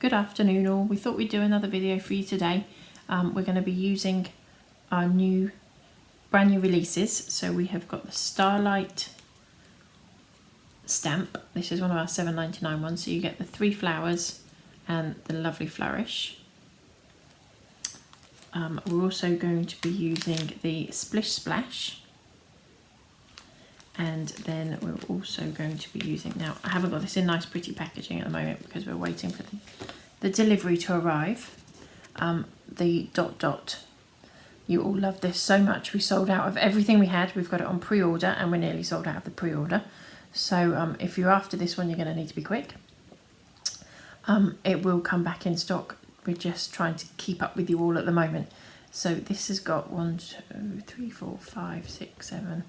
Good afternoon all. We thought we'd do another video for you today. We're going to be using our brand new releases. So we have got the Starlight stamp. This is one of our $7.99 ones. So you get the 3 flowers and the lovely flourish. We're also going to be using the Splish Splash. And then we're also going to be using, now I haven't got this in nice pretty packaging at the moment because we're waiting for the delivery to arrive. The dot dot. You all love this so much. We sold out of everything we had. We've got it on pre-order and we're nearly sold out of the pre-order. So if you're after this one, you're going to need to be quick. It will come back in stock. We're just trying to keep up with you all at the moment. So this has got 1, 2, 3, 4, 5, 6, 7,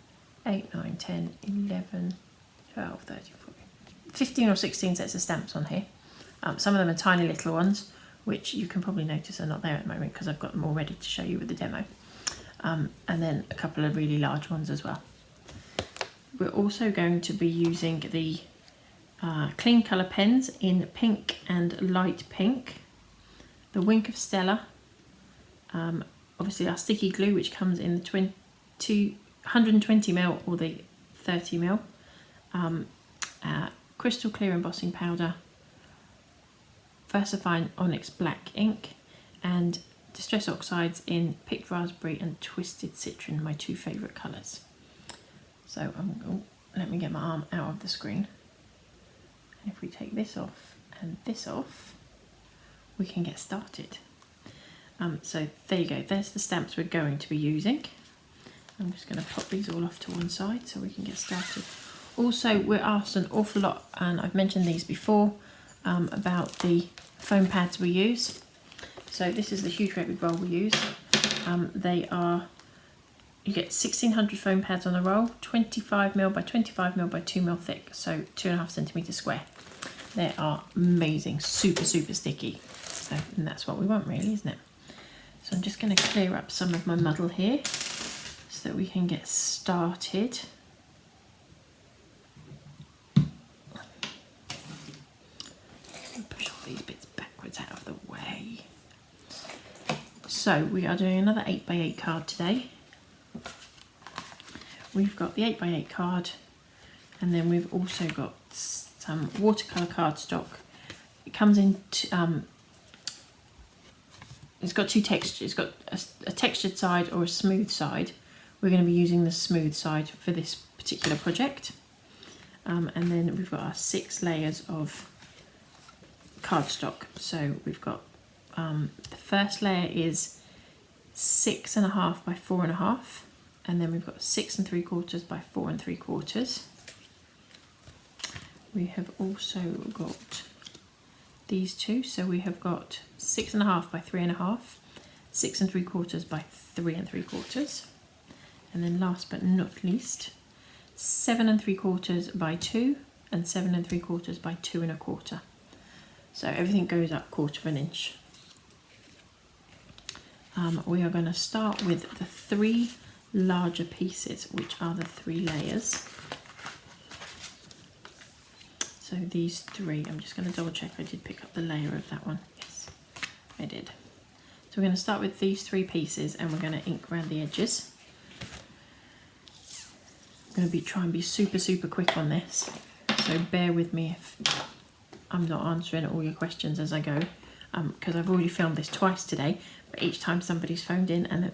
8, 9, 10, 11, 12, 13, 14, 15 or 16 sets of stamps on here. Some of them are tiny little ones, which you can probably notice are not there at the moment because I've got them all ready to show you with the demo. And then a couple of really large ones as well. We're also going to be using the clean colour pens in pink and light pink. The Wink of Stella. Obviously our sticky glue, which comes in the 120ml or the 30ml. Crystal clear embossing powder. VersaFine Onyx black ink. And Distress Oxides in picked raspberry and twisted citron, my 2 favourite colours. So let me get my arm out of the screen. And if we take this off and this off, we can get started. So there you go, there's the stamps we're going to be using. I'm just going to pop these all off to one side so we can get started. Also, we're asked an awful lot, and I've mentioned these before, about the foam pads we use. So this is the huge great big roll we use. You get 1600 foam pads on a roll, 25ml by 25ml by 2ml thick, so 2.5 centimetres square. They are amazing, super sticky. So, and that's what we want really, isn't it? So I'm just going to clear up some of my muddle here so that we can get started. Push all these bits backwards out of the way. So we are doing another 8x8 card today. We've got the 8x8 card, and then we've also got some watercolour cardstock. It comes in, it's got 2 textures. It's got a textured side or a smooth side. We're going to be using the smooth side for this particular project. And then we've got our 6 layers of cardstock. So we've got the first layer is 6.5 by 4.5, and then we've got 6 3/4 by 4 3/4. We have also got these 2, so we have got 6.5 by 3.5, 6 3/4 by 3 3/4, and then last but not least, 7 3/4 by 2 and 7 3/4 by 2 1/4. So everything goes up 1/4 inch. We are going to start with the 3 larger pieces, which are the 3 layers. So these 3, I'm just going to double check I did pick up the layer of that one. Yes, I did. So we're going to start with these 3 pieces and we're going to ink around the edges. I'm going to try and be super quick on this. So bear with me if I'm not answering all your questions as I go, because I've already filmed this twice today, but each time somebody's phoned in and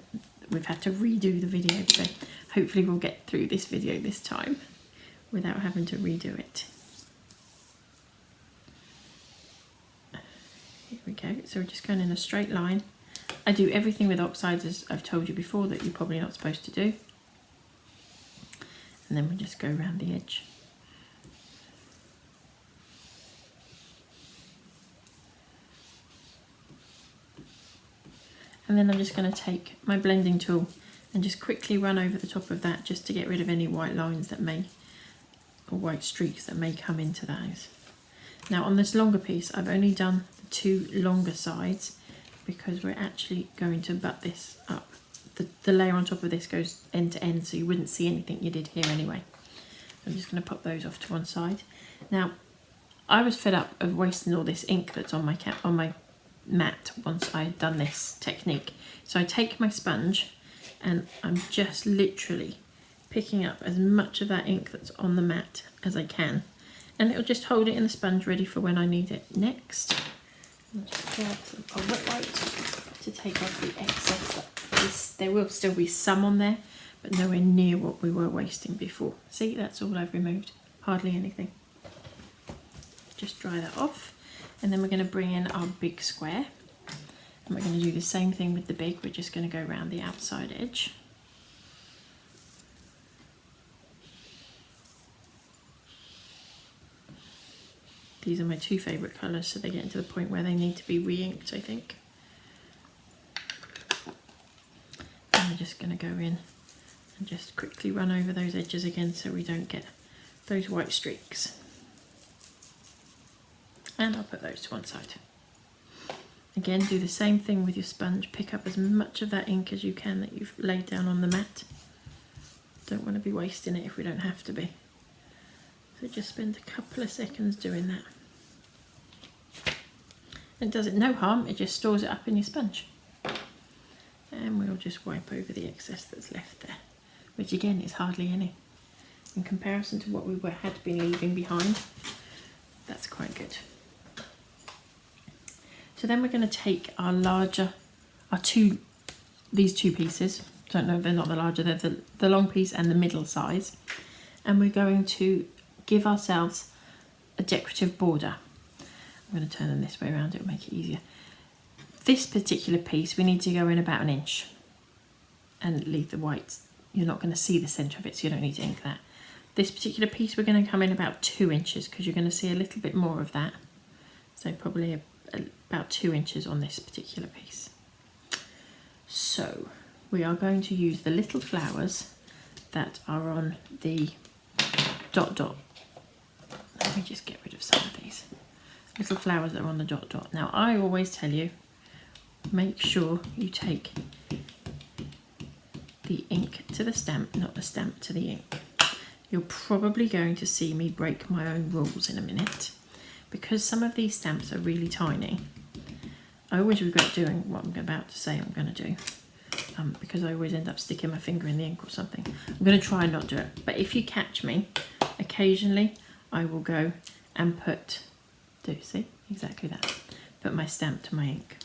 we've had to redo the video. So hopefully we'll get through this video this time without having to redo it. Here we go. So we're just going in a straight line. I do everything with Oxides, as I've told you before, that you're probably not supposed to do. And then we just go around the edge. And then I'm just going to take my blending tool and just quickly run over the top of that just to get rid of any white lines that may, or white streaks that may come into those. Now on this longer piece, I've only done the 2 longer sides because we're actually going to butt this up. The layer on top of this goes end to end, so you wouldn't see anything you did here anyway. I'm just going to pop those off to one side. Now I was fed up of wasting all this ink that's on my mat once I had done this technique. So I take my sponge and I'm just literally picking up as much of that ink that's on the mat as I can, and it'll just hold it in the sponge ready for when I need it next. I'll just grab a wet wipe to take off the excess. There will still be some on there, but nowhere near what we were wasting before. See, that's all I've removed, hardly anything. Just dry that off, and then we're going to bring in our big square, and we're going to do the same thing with the big. We're just going to go around the outside edge. These are my two favourite colours, so they're getting to the point where they need to be re-inked, I think. And we're just going to go in and just quickly run over those edges again so we don't get those white streaks. And I'll put those to one side. Again, do the same thing with your sponge. Pick up as much of that ink as you can that you've laid down on the mat. Don't want to be wasting it if we don't have to be. So just spend a couple of seconds doing that. It does it no harm, it just stores it up in your sponge. And we'll just wipe over the excess that's left there, which again is hardly any. In comparison to what we had been leaving behind, that's quite good. So then we're going to take our these two pieces, don't know, they're not the larger, they're the long piece and the middle size, and we're going to give ourselves a decorative border. I'm going to turn them this way around, it'll make it easier. This particular piece we need to go in about 1 inch and leave the whites. You're not going to see the centre of it, so you don't need to ink that. This particular piece we're going to come in about 2 inches because you're going to see a little bit more of that. So probably about 2 inches on this particular piece. So we are going to use the little flowers that are on the dot dot. Let me just get rid of some of these little flowers that are on the dot dot. Now I always tell you, make sure you take the ink to the stamp, not the stamp to the ink. You're probably going to see me break my own rules in a minute because some of these stamps are really tiny. I always regret doing what I'm about to say I'm going to do because I always end up sticking my finger in the ink or something. I'm going to try and not do it, but if you catch me, occasionally I will go and see, exactly that, put my stamp to my ink,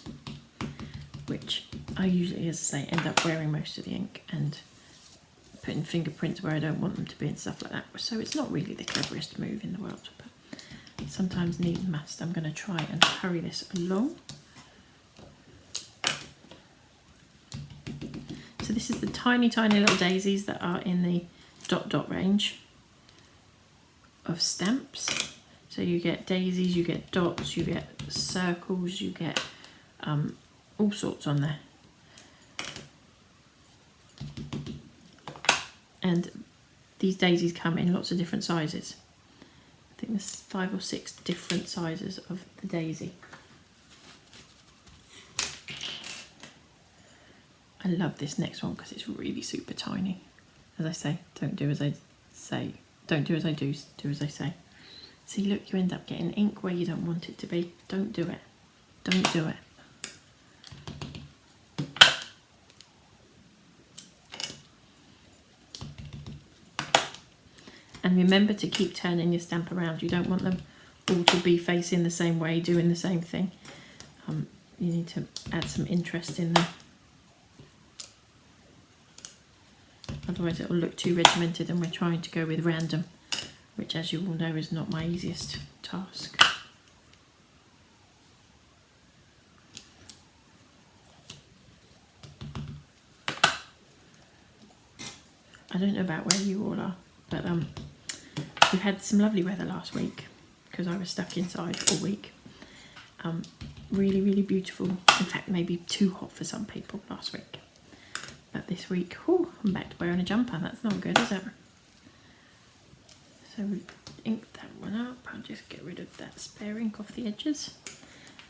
which I usually, as I say, end up wearing most of the ink and putting fingerprints where I don't want them to be and stuff like that. So it's not really the cleverest move in the world, but sometimes need and must. I'm going to try and hurry this along. So this is the tiny, tiny little daisies that are in the dot dot range of stamps. So you get daisies, you get dots, you get circles, you get all sorts on there. And these daisies come in lots of different sizes. I think there's 5 or 6 different sizes of the daisy. I love this next one because it's really super tiny. As I say, don't do as I say. Don't do as I do, do as I say. See, look, you end up getting ink where you don't want it to be. Don't do it. Don't do it. And remember to keep turning your stamp around. You don't want them all to be facing the same way, doing the same thing. You need to add some interest in there. Otherwise it will look too regimented and we're trying to go with random, which as you all know is not my easiest task. I don't know about where you all are, but we had some lovely weather last week because I was stuck inside all week. Really, really beautiful. In fact, maybe too hot for some people last week. But this week, whew, I'm back to wearing a jumper. That's not good, is it? So we ink that one up. I'll just get rid of that spare ink off the edges.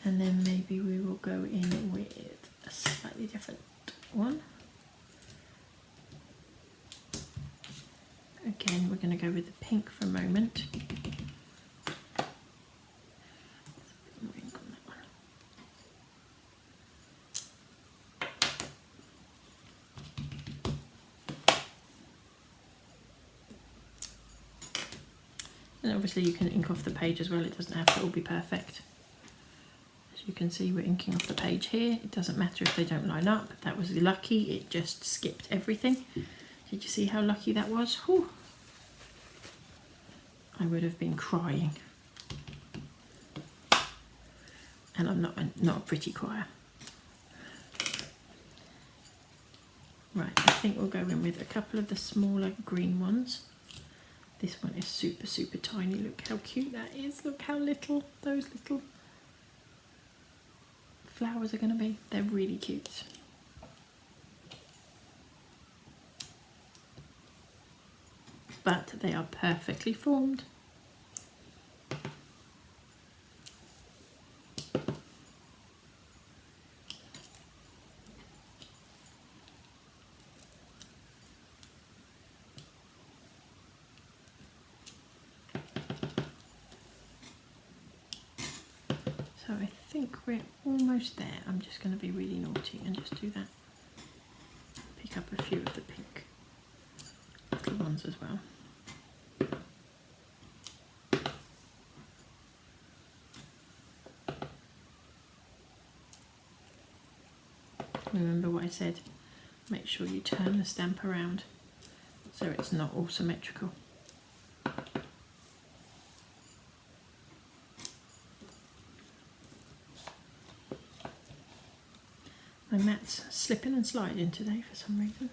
And then maybe we will go in with a slightly different one. Again, we're going to go with the pink for a moment. And obviously you can ink off the page as well, it doesn't have to all be perfect. As you can see, we're inking off the page here. It doesn't matter if they don't line up. That was lucky, it just skipped everything. Did you see how lucky that was? Whew. I would have been crying. And I'm not a pretty crier. Right, I think we'll go in with a couple of the smaller green ones. This one is super, super tiny. Look how cute that is. Look how little those little flowers are going to be. They're really cute. But they are perfectly formed. So I think we're almost there. I'm just going to be really naughty and just do that. Pick up a few of the pink little ones as well. Remember what I said, make sure you turn the stamp around so it's not all symmetrical. My mat's slipping and sliding today for some reason.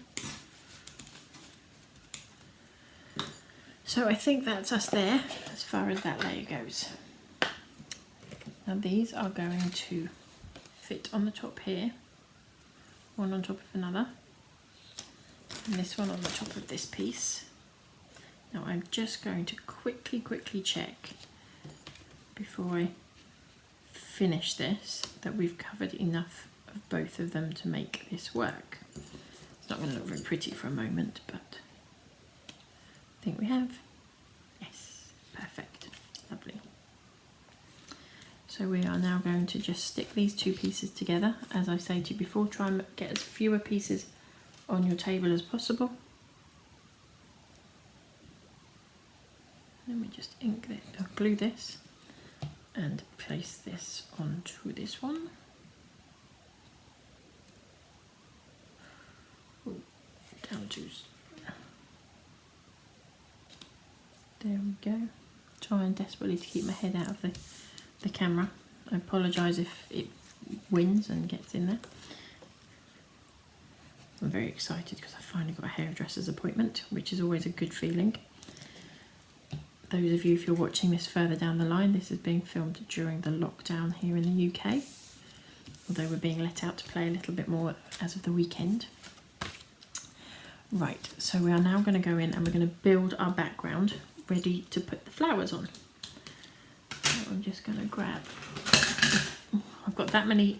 So I think that's us there as far as that layer goes. Now these are going to fit on the top here, one on top of another, and this one on the top of this piece. Now I'm just going to quickly check before I finish this that we've covered enough of both of them to make this work. It's not going to look very pretty for a moment, but I think we have. Yes, perfect, lovely. So we are now going to just stick these two pieces together. As I say to you before, try and get as fewer pieces on your table as possible. Let me just ink this, or glue this, and place this onto this one. Ooh, down to, there we go. Trying desperately to keep my head out of the camera. I apologise if it wins and gets in there. I'm very excited because I finally got a hairdresser's appointment, which is always a good feeling. Those of you, if you're watching this further down the line, this is being filmed during the lockdown here in the UK, although we're being let out to play a little bit more as of the weekend. Right, so we are now going to go in and we're going to build our background ready to put the flowers on. So I'm just going to grab, I've got that many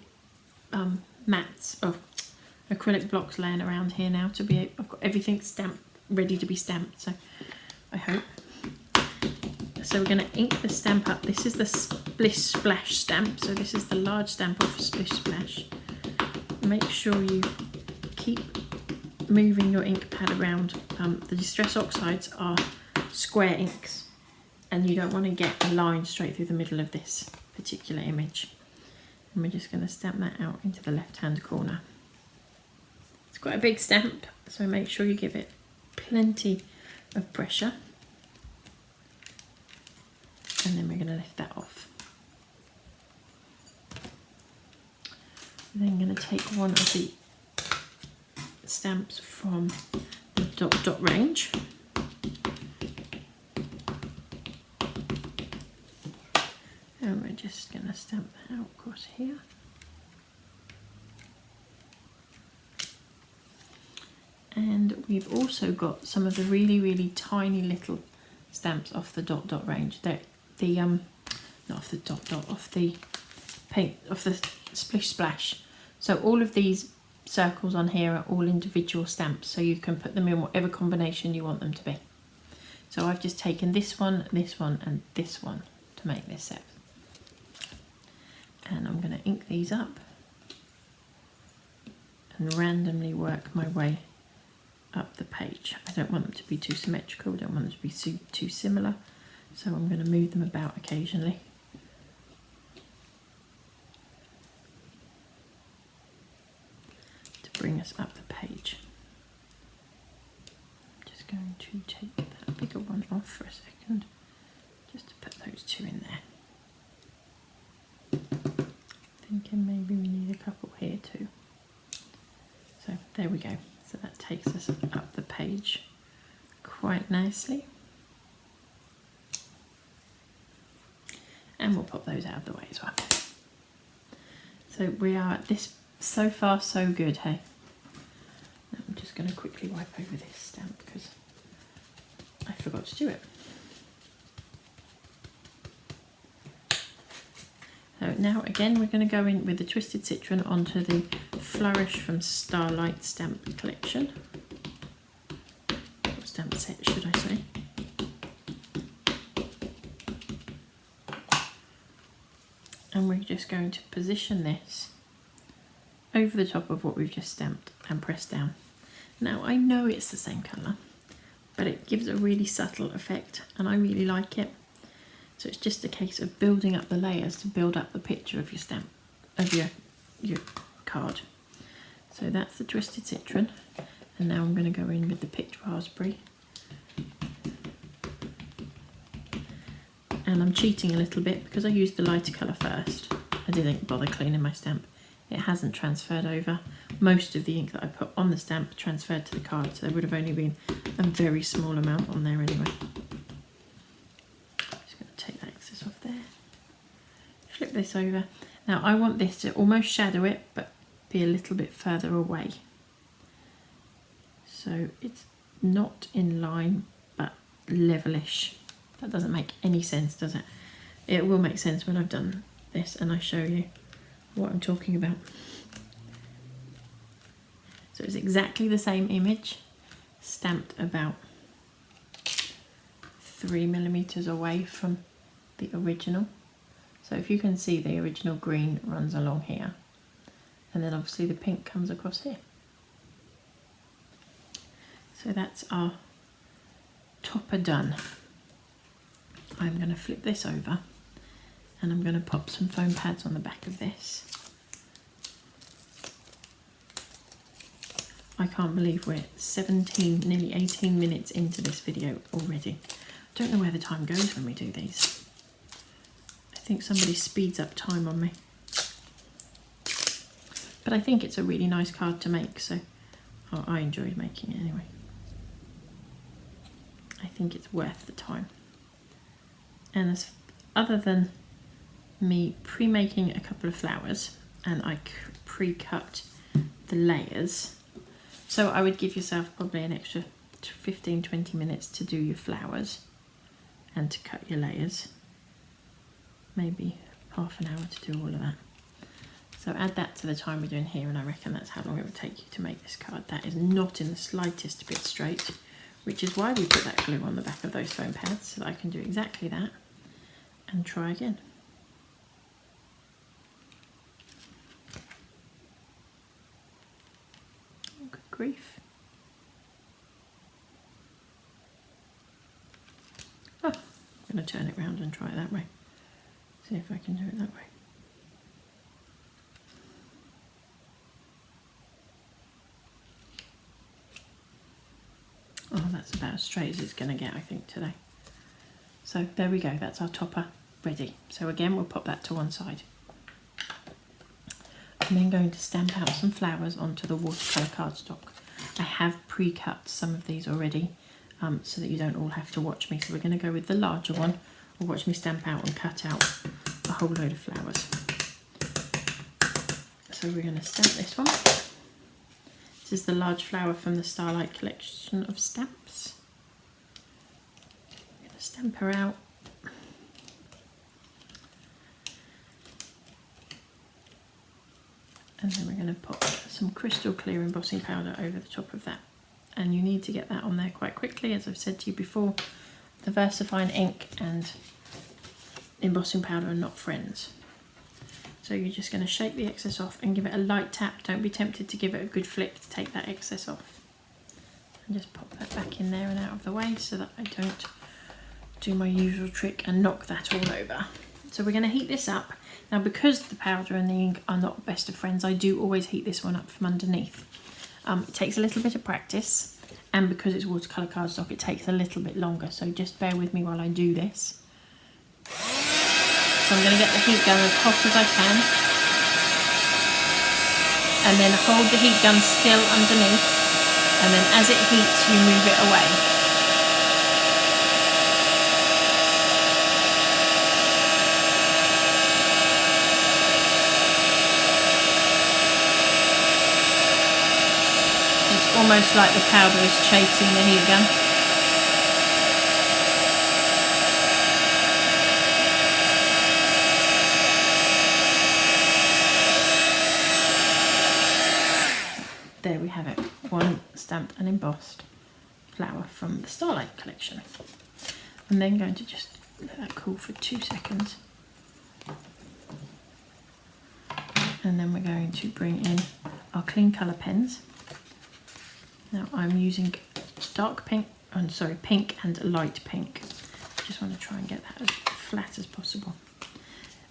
mats of acrylic blocks laying around here now to be, I've got everything stamped, ready to be stamped, so I hope. So we're going to ink the stamp up. This is the Splish Splash stamp, so this is the large stamp of Splish Splash. Make sure you keep moving your ink pad around. The Distress Oxides are square inks, and you don't want to get a line straight through the middle of this particular image. And we're just going to stamp that out into the left hand corner. It's quite a big stamp, so make sure you give it plenty of pressure. And then we're going to lift that off. Then going to take one of the stamps from the dot range. And we're just going to stamp that out across here. And we've also got some of the really tiny little stamps off the dot range. They're not off the dot, off the paint, off the Splish Splash. So all of these circles on here are all individual stamps, so you can put them in whatever combination you want them to be. So I've just taken this one, and this one to make this set. And I'm going to ink these up and randomly work my way up the page. I don't want them to be too symmetrical, I don't want them to be too similar. So I'm going to move them about occasionally. To bring us up the page. I'm just going to take that bigger one off for a second, just to put those two in there. Thinking maybe we need a couple here too. So there we go. So that takes us up the page quite nicely. And we'll pop those out of the way as well. So we are at this, so far so good, hey? Now I'm just going to quickly wipe over this stamp because I forgot to do it. So now again we're going to go in with the Twisted Citron onto the Flourish from Starlight stamp collection. Or stamp set, should I say. And we're just going to position this over the top of what we've just stamped and pressed down. Now I know it's the same colour, but it gives a really subtle effect and I really like it. So it's just a case of building up the layers to build up the picture of your stamp, of your card. So that's the Twisted Citron, and now I'm going to go in with the picked raspberry. And I'm cheating a little bit because I used the lighter colour first. I didn't bother cleaning my stamp. It hasn't transferred over. Most of the ink that I put on the stamp transferred to the card, so there would have only been a very small amount on there anyway. Just going to take that excess off there. Flip this over. Now I want this to almost shadow it, but be a little bit further away. So it's not in line, but levelish. That doesn't make any sense, does it? It will make sense when I've done this and I show you what I'm talking about. So it's exactly the same image, stamped about 3mm away from the original. So if you can see, the original green runs along here, and then obviously the pink comes across here. So that's our topper done. I'm going to flip this over and I'm going to pop some foam pads on the back of this. I can't believe we're 17, nearly 18 minutes into this video already. I don't know where the time goes when we do these. I think somebody speeds up time on me. But I think it's a really nice card to make, so I enjoyed making it anyway. I think it's worth the time. And as other than me pre-making a couple of flowers, and I pre-cut the layers, so I would give yourself probably an extra 15-20 minutes to do your flowers and to cut your layers. Maybe half an hour to do all of that. So add that to the time we're doing here, and I reckon that's how long it would take you to make this card. That is not in the slightest bit straight, which is why we put that glue on the back of those foam pads, so that I can do exactly that and try again. Oh, good grief. Oh, I'm going to turn it round and try it that way. See if I can do it that way. Oh, that's about as straight as it's going to get, I think, today. So there we go, that's our topper ready. So again, we'll pop that to one side. I'm then going to stamp out some flowers onto the watercolour cardstock. I have pre-cut some of these already, so that you don't all have to watch me. So we're going to go with the larger one, or watch me stamp out and cut out a whole load of flowers. So we're going to stamp this one. This is the large flower from the Starlight collection of stamps. I'm going to stamp her out. And then we're going to pop some crystal clear embossing powder over the top of that. And you need to get that on there quite quickly, as I've said to you before. The VersaFine ink and embossing powder are not friends. So you're just going to shake the excess off and give it a light tap. Don't be tempted to give it a good flick to take that excess off. And just pop that back in there and out of the way so that I don't do my usual trick and knock that all over. So we're going to heat this up. Now, because the powder and the ink are not best of friends, I do always heat this one up from underneath. It takes a little bit of practice, and because it's watercolour cardstock, it takes a little bit longer. So just bear with me while I do this. So I'm going to get the heat gun as hot as I can, and then hold the heat gun still underneath, and then as it heats, you move it away. It's almost like the powder is chasing the heat gun. There we have it, one stamped and embossed flower from the Starlight collection. I'm then going to just let that cool for 2 seconds. And then we're going to bring in our clean colour pens. Now I'm using pink and light pink. Just want to try and get that as flat as possible.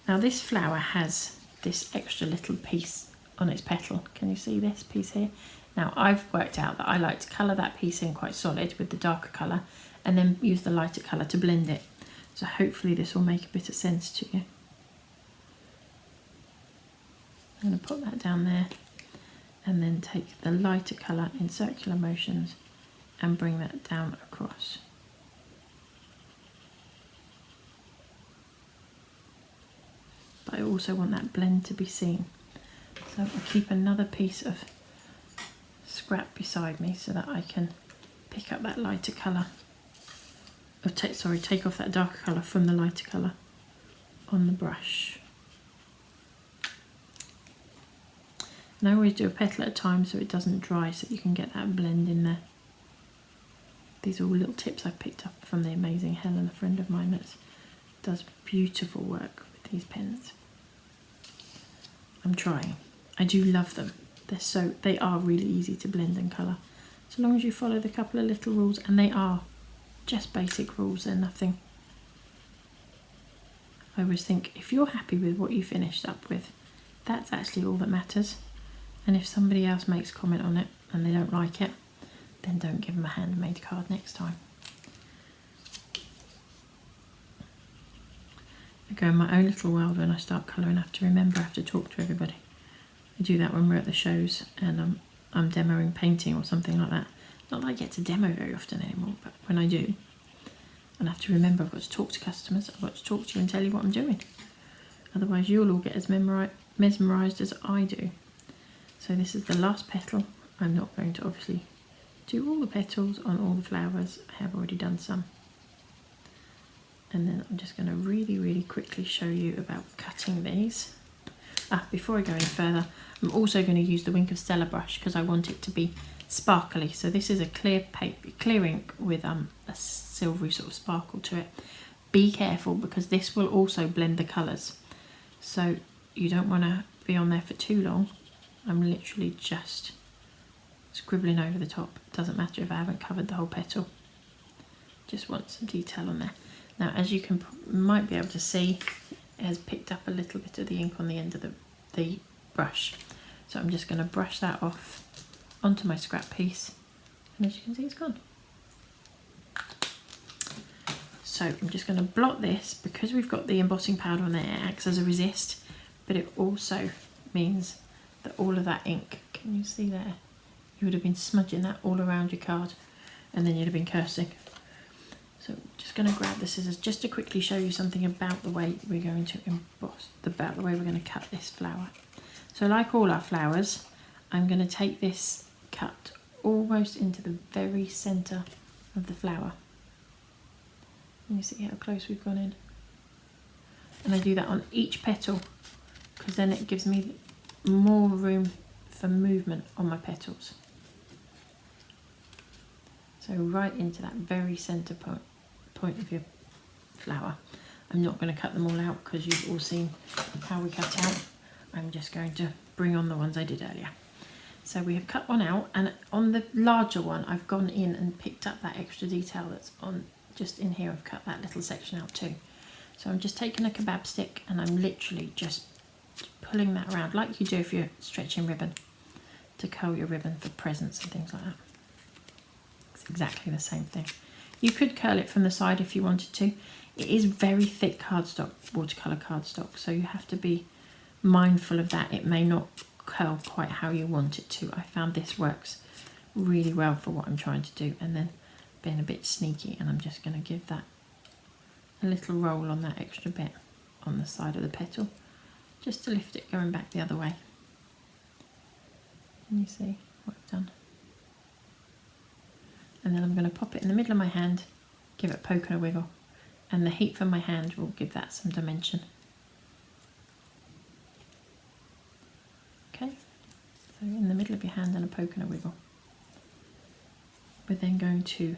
Now this flower has this extra little piece on its petal. Can you see this piece here? Now I've worked out that I like to colour that piece in quite solid with the darker colour and then use the lighter colour to blend it. So hopefully this will make a bit of sense to you. I'm going to put that down there and then take the lighter colour in circular motions and bring that down across. But I also want that blend to be seen. So I'll keep another piece of scrap beside me so that I can pick up that lighter colour, or take off that darker colour from the lighter colour on the brush. And I always do a petal at a time so it doesn't dry, so you can get that blend in there. These are all little tips I've picked up from the amazing Helen, a friend of mine that does beautiful work with these pens. I'm trying. I do love them. They are really easy to blend and colour. So long as you follow the couple of little rules, and they are just basic rules, they're nothing. I always think if you're happy with what you finished up with, that's actually all that matters. And if somebody else makes comment on it and they don't like it, then don't give them a handmade card next time. I go in my own little world when I start colouring. I have to remember I have to talk to everybody. I do that when we're at the shows and I'm demoing painting or something like that. Not that I get to demo very often anymore, but when I do, and I have to remember I've got to talk to customers, I've got to talk to you and tell you what I'm doing. Otherwise you'll all get as mesmerised as I do. So this is the last petal. I'm not going to obviously do all the petals on all the flowers. I have already done some. And then I'm just going to really, really quickly show you about cutting these. Before I go any further, I'm also going to use the Wink of Stella brush because I want it to be sparkly. So this is a clear ink with a silvery sort of sparkle to it. Be careful because this will also blend the colours. So you don't want to be on there for too long. I'm literally just scribbling over the top. Doesn't matter if I haven't covered the whole petal. Just want some detail on there. Now, as you might be able to see, it has picked up a little bit of the ink on the end of the brush. So I'm just going to brush that off onto my scrap piece. And as you can see, it's gone. So I'm just going to blot this because we've got the embossing powder on there. It acts as a resist, but it also means that all of that ink, can you see there? You would have been smudging that all around your card and then you'd have been cursing. So I'm just going to grab the scissors just to quickly show you something about the way we're going to emboss, about the way we're going to cut this flower. So like all our flowers, I'm going to take this cut almost into the very centre of the flower. Can you see how close we've gone in? And I do that on each petal because then it gives me more room for movement on my petals. So right into that very centre point of your flower. I'm not going to cut them all out because you've all seen how we cut out. I'm just going to bring on the ones I did earlier. So we have cut one out, and on the larger one I've gone in and picked up that extra detail that's on just in here I've cut that little section out too. So I'm just taking a kebab stick and I'm literally just pulling that around like you do if you're stretching ribbon, to curl your ribbon for presents and things like that. It's exactly the same thing. You could curl it from the side if you wanted to. It is very thick cardstock, watercolour cardstock, so you have to be mindful of that. It may not curl quite how you want it to. I found this works really well for what I'm trying to do, and then being a bit sneaky, and I'm just going to give that a little roll on that extra bit on the side of the petal, just to lift it going back the other way. Can you see what I've done? And then I'm going to pop it in the middle of my hand, give it a poke and a wiggle, and the heat from my hand will give that some dimension. Okay, so in the middle of your hand and a poke and a wiggle. We're then going to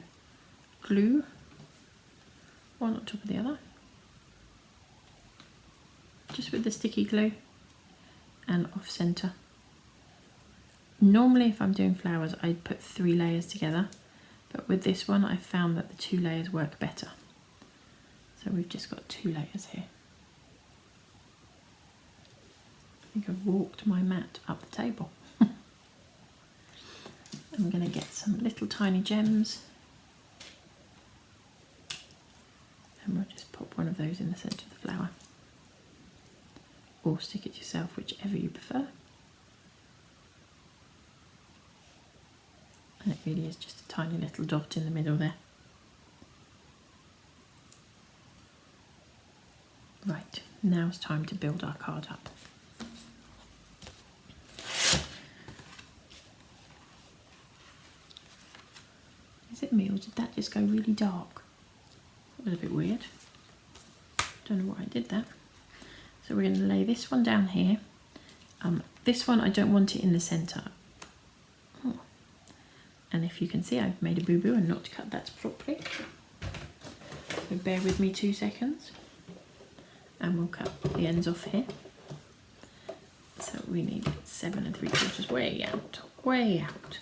glue one on top of the other, just with the sticky glue and off centre. Normally if I'm doing flowers I'd put 3 layers together, but with this one I've found that the 2 layers work better. So we've just got 2 layers here. I think I've walked my mat up the table. I'm going to get some little tiny gems, and we'll just pop one of those in the centre of the flower, or stick it yourself, whichever you prefer. And it really is just a tiny little dot in the middle there. Right, now it's time to build our card up. Is it me, or did that just go really dark? That was a bit weird. Don't know why I did that. So we're going to lay this one down here. This one I don't want it in the centre. Oh. And if you can see, I've made a boo-boo and not cut that properly. So bear with me 2 seconds. And we'll cut the ends off here. So we need 7 3/4 way out, way out.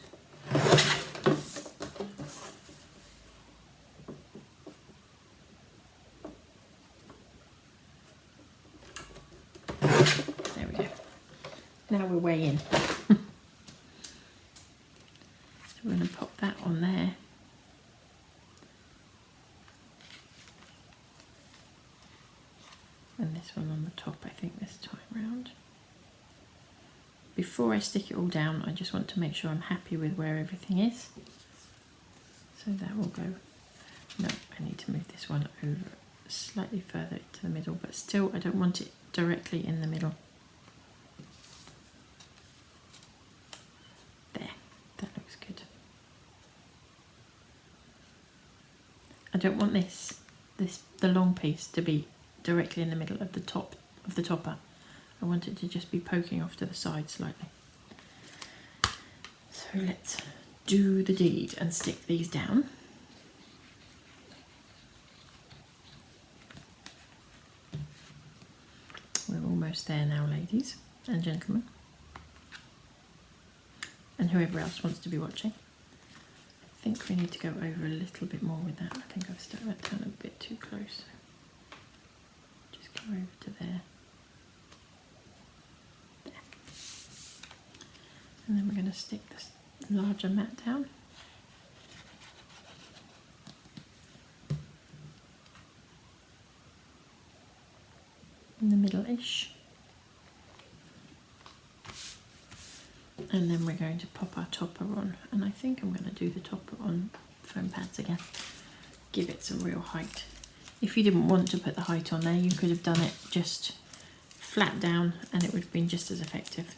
There we go. Now we're way in. So we're going to pop that on there. And this one on the top, I think, this time round. Before I stick it all down, I just want to make sure I'm happy with where everything is. So that will go. No, I need to move this one over slightly further to the middle, but still I don't want it directly in the middle. There, that looks good. I don't want the long piece to be directly in the middle of the top of the topper. I want it to just be poking off to the side slightly. So let's do the deed and stick these down. We're almost there now, ladies and gentlemen, and whoever else wants to be watching. I think we need to go over a little bit more with that. I think I've stuck that down a bit too close. Just go over to there. There. And then we're going to stick this larger mat down. In the middle-ish. And then we're going to pop our topper on, and I think I'm going to do the topper on foam pads again. Give it some real height. If you didn't want to put the height on there, you could have done it just flat down and it would have been just as effective.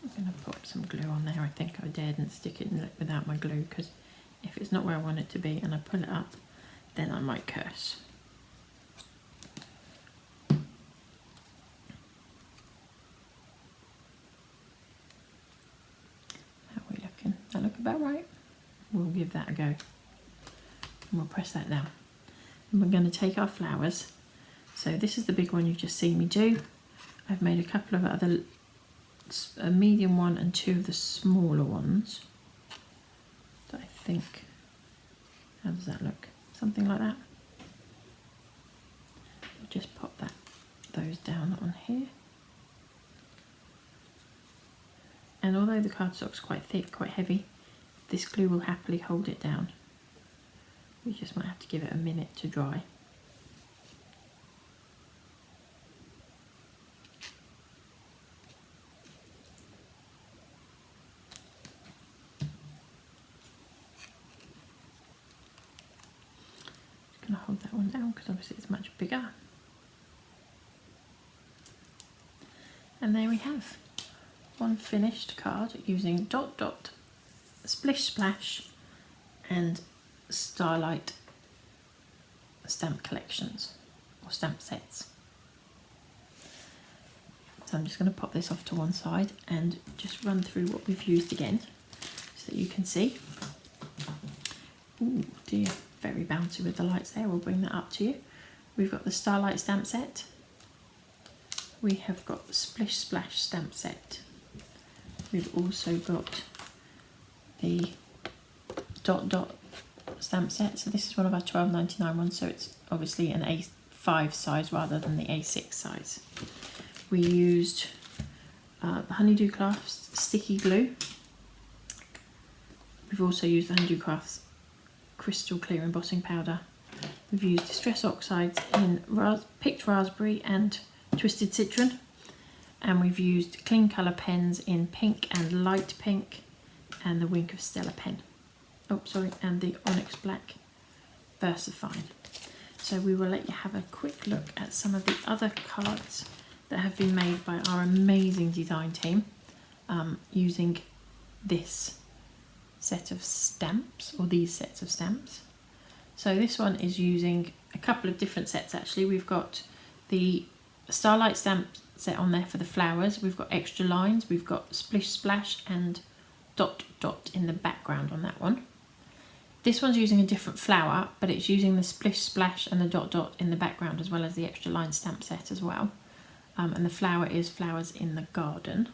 I'm going to put some glue on there. I think I daredn't stick it without my glue, because if it's not where I want it to be and I pull it up, then I might curse. How are we looking? That look about right? We'll give that a go. And we'll press that down. And we're going to take our flowers. So this is the big one you've just seen me do. I've made a couple of other, a medium one and 2 of the smaller ones. So I think, how does that look? Something like that. I'll just pop those down on here. And although the cardstock's quite thick, quite heavy, this glue will happily hold it down. We just might have to give it a minute to dry. Just going to hold that one down because obviously it's much bigger. And there we have one finished card using Dot Dot, Splish Splash and Starlight stamp collections or stamp sets. So I'm just going to pop this off to one side and just run through what we've used again so that you can see. Ooh dear, very bouncy with the lights there. We'll bring that up to you. We've got the Starlight stamp set. We have got the Splish Splash stamp set. We've also got the Dot Dot stamp set. So this is one of our £12.99 ones, so it's obviously an A5 size rather than the A6 size. We used the Honeydew Crafts sticky glue. We've also used the Honeydew Crafts crystal clear embossing powder. We've used Distress Oxides in picked raspberry and twisted citron, and we've used clean colour pens in pink and light pink, and the Wink of Stella pen. Oh, sorry, and the Onyx Black VersaFine. So we will let you have a quick look at some of the other cards that have been made by our amazing design team using this set of stamps, or these sets of stamps. So this one is using a couple of different sets actually. We've got the Starlight stamp set on there for the flowers. We've got extra lines, we've got Splish Splash and Dot Dot in the background on that one. This one's using a different flower, but it's using the Splish Splash and the Dot Dot in the background as well as the extra line stamp set as well. And the flower is Flowers in the Garden.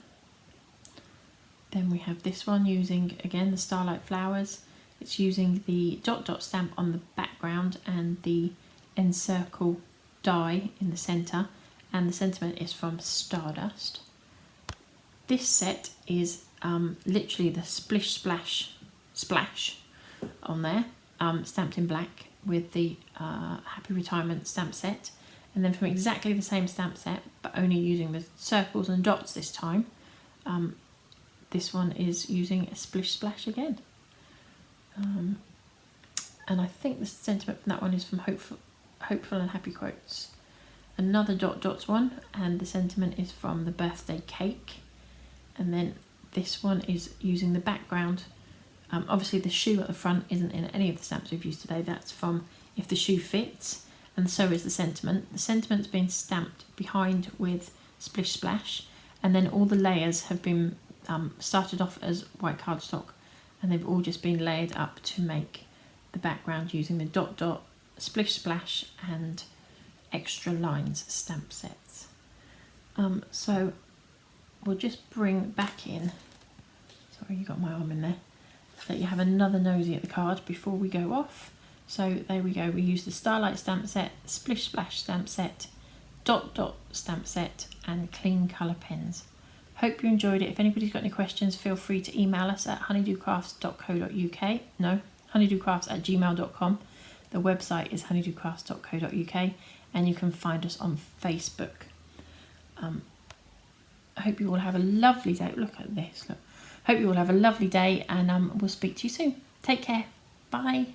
Then we have this one using, again, the Starlight flowers. It's using the Dot Dot stamp on the background and the Encircle die in the centre, and the sentiment is from Stardust. This set is literally the Splish Splash Splash on there, stamped in black with the Happy Retirement stamp set, and then from exactly the same stamp set but only using the circles and dots this time, this one is using a Splish Splash again. And I think the sentiment from that one is from Hopeful and Happy Quotes. Another Dot Dots one, and the sentiment is from the Birthday Cake. And then this one is using the background. Obviously the shoe at the front isn't in any of the stamps we've used today. That's from If the Shoe Fits, and so is the sentiment. The sentiment's been stamped behind with Splish Splash, and then all the layers have been started off as white cardstock, and they've all just been layered up to make the background using the Dot Dot, Splish Splash and extra lines stamp sets. So we'll just bring back in, sorry you got my arm in there, so that you have another nosy at the card before we go off. So there we go, we use the Starlight stamp set, Splish Splash stamp set, Dot Dot stamp set and clean colour pens. Hope you enjoyed it. If anybody's got any questions, feel free to email us at honeydewcrafts.co.uk. No, honeydewcrafts@gmail.com. The website is honeydewcrafts.co.uk, and you can find us on Facebook. I hope you all have a lovely day. Look at this. Look. Hope you all have a lovely day, and we'll speak to you soon. Take care. Bye.